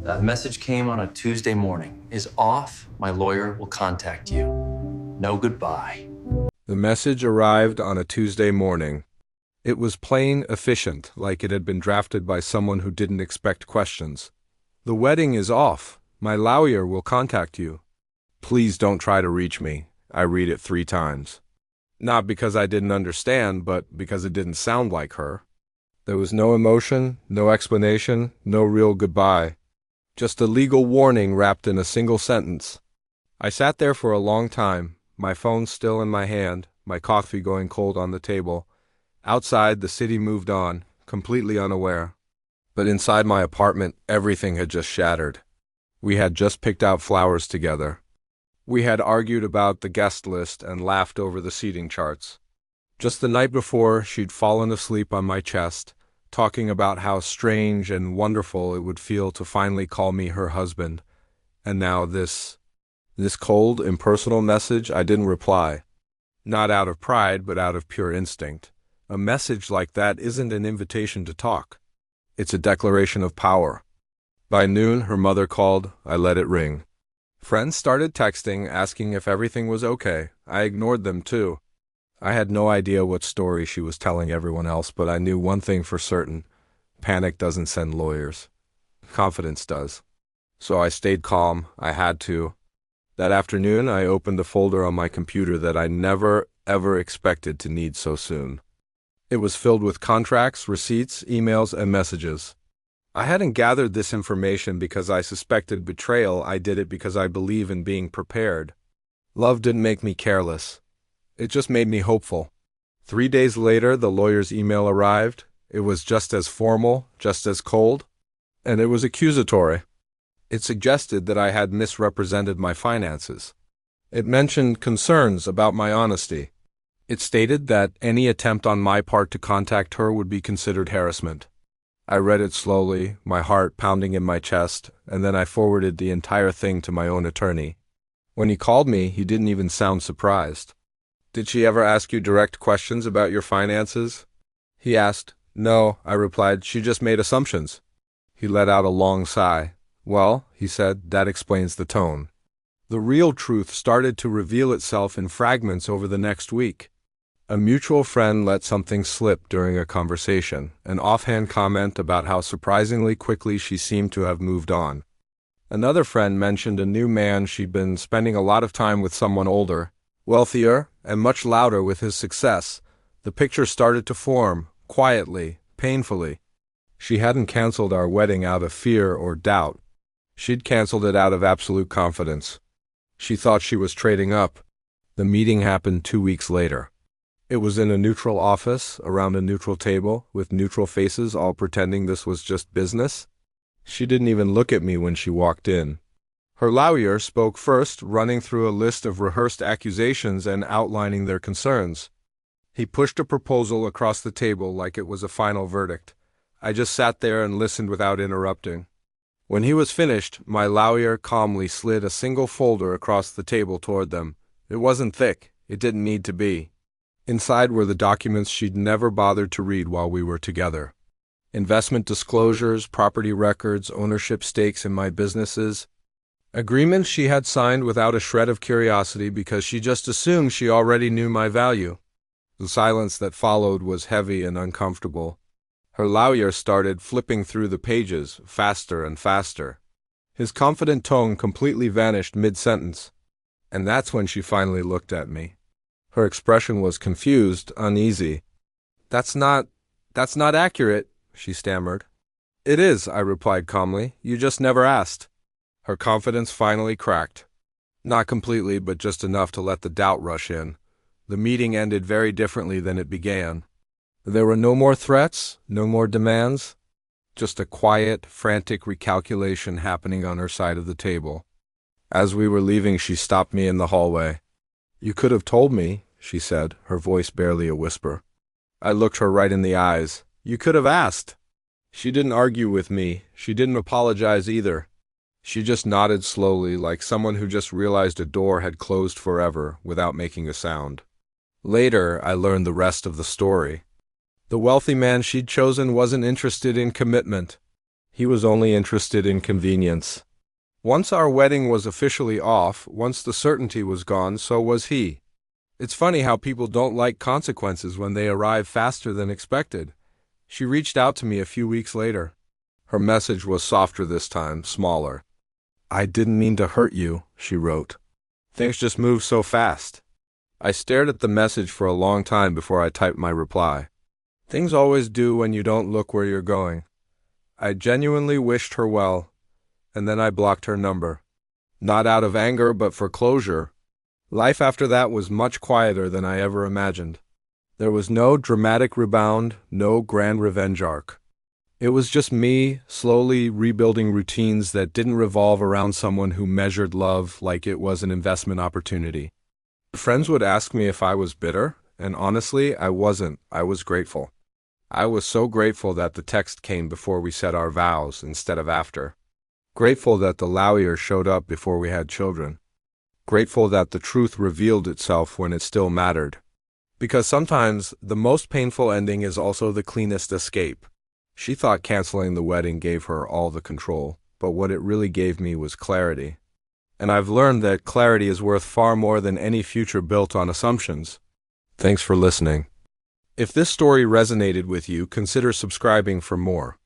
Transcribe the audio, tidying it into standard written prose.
That message came on a Tuesday morning. Is off. My lawyer will contact you. No goodbye. The message arrived on a Tuesday morning. It was plain, efficient, like it had been drafted by someone who didn't expect questions. The wedding is off. My lawyer will contact you. Please don't try to reach me. I read it 3 times. Not because I didn't understand, but because it didn't sound like her. There was no emotion, no explanation, no real goodbye. Just a legal warning wrapped in a single sentence. I sat there for a long time, my phone still in my hand, my coffee going cold on the table. Outside, the city moved on, completely unaware. But inside my apartment, everything had just shattered. We had just picked out flowers together. We had argued about the guest list and laughed over the seating charts. Just the night before, she'd fallen asleep on my chest, talking about how strange and wonderful it would feel to finally call me her husband. And now this cold, impersonal message, I didn't reply. Not out of pride, but out of pure instinct. A message like that isn't an invitation to talk. It's a declaration of power. By noon, her mother called. I let it ring. Friends started texting, asking if everything was okay. I ignored them, too. I had no idea what story she was telling everyone else, but I knew one thing for certain. Panic doesn't send lawyers. Confidence does. So I stayed calm. I had to. That afternoon, I opened a folder on my computer that I never, ever expected to need so soon. It was filled with contracts, receipts, emails, and messages. I hadn't gathered this information because I suspected betrayal. I did it because I believe in being prepared. Love didn't make me careless. It just made me hopeful. 3 days later, the lawyer's email arrived. It was just as formal, just as cold, and it was accusatory. It suggested that I had misrepresented my finances. It mentioned concerns about my honesty. It stated that any attempt on my part to contact her would be considered harassment. I read it slowly, my heart pounding in my chest, and then I forwarded the entire thing to my own attorney. When he called me, he didn't even sound surprised. "Did she ever ask you direct questions about your finances?" he asked. "No," I replied. "She just made assumptions." He let out a long sigh. "Well," he said, "that explains the tone." The real truth started to reveal itself in fragments over the next week. A mutual friend let something slip during a conversation, an offhand comment about how surprisingly quickly she seemed to have moved on. Another friend mentioned a new man she'd been spending a lot of time with, someone older, wealthier, and much louder with his success. The picture started to form, quietly, painfully. She hadn't canceled our wedding out of fear or doubt. She'd canceled it out of absolute confidence. She thought she was trading up. The meeting happened 2 weeks later. It was in a neutral office, around a neutral table, with neutral faces all pretending this was just business. She didn't even look at me when she walked in. Her lawyer spoke first, running through a list of rehearsed accusations and outlining their concerns. He pushed a proposal across the table like it was a final verdict. I just sat there and listened without interrupting. When he was finished, my lawyer calmly slid a single folder across the table toward them. It wasn't thick. It didn't need to be. Inside were the documents she'd never bothered to read while we were together. Investment disclosures, property records, ownership stakes in my businesses. Agreements she had signed without a shred of curiosity because she just assumed she already knew my value. The silence that followed was heavy and uncomfortable. Her lawyer started flipping through the pages, faster and faster. His confident tone completely vanished mid-sentence. And that's when she finally looked at me. Her expression was confused, uneasy. That's not accurate," she stammered. "It is," I replied calmly. "You just never asked." Her confidence finally cracked. Not completely, but just enough to let the doubt rush in. The meeting ended very differently than it began. There were no more threats, no more demands, just a quiet, frantic recalculation happening on her side of the table. As we were leaving, she stopped me in the hallway. "You could have told me," she said, her voice barely a whisper. I looked her right in the eyes. "You could have asked." She didn't argue with me. She didn't apologize either. She just nodded slowly, like someone who just realized a door had closed forever without making a sound. Later, I learned the rest of the story. The wealthy man she'd chosen wasn't interested in commitment. He was only interested in convenience. Once our wedding was officially off, once the certainty was gone, so was he. It's funny how people don't like consequences when they arrive faster than expected. She reached out to me a few weeks later. Her message was softer this time, smaller. "I didn't mean to hurt you," she wrote. "Things just move so fast." I stared at the message for a long time before I typed my reply. Things always do when you don't look where you're going. I genuinely wished her well, and then I blocked her number. Not out of anger, but for closure. Life after that was much quieter than I ever imagined. There was no dramatic rebound, no grand revenge arc. It was just me, slowly rebuilding routines that didn't revolve around someone who measured love like it was an investment opportunity. Friends would ask me if I was bitter, and honestly, I wasn't. I was grateful. I was so grateful that the text came before we said our vows instead of after. Grateful that the lawyer showed up before we had children. Grateful that the truth revealed itself when it still mattered. Because sometimes the most painful ending is also the cleanest escape. She thought canceling the wedding gave her all the control, but what it really gave me was clarity. And I've learned that clarity is worth far more than any future built on assumptions. Thanks for listening. If this story resonated with you, consider subscribing for more.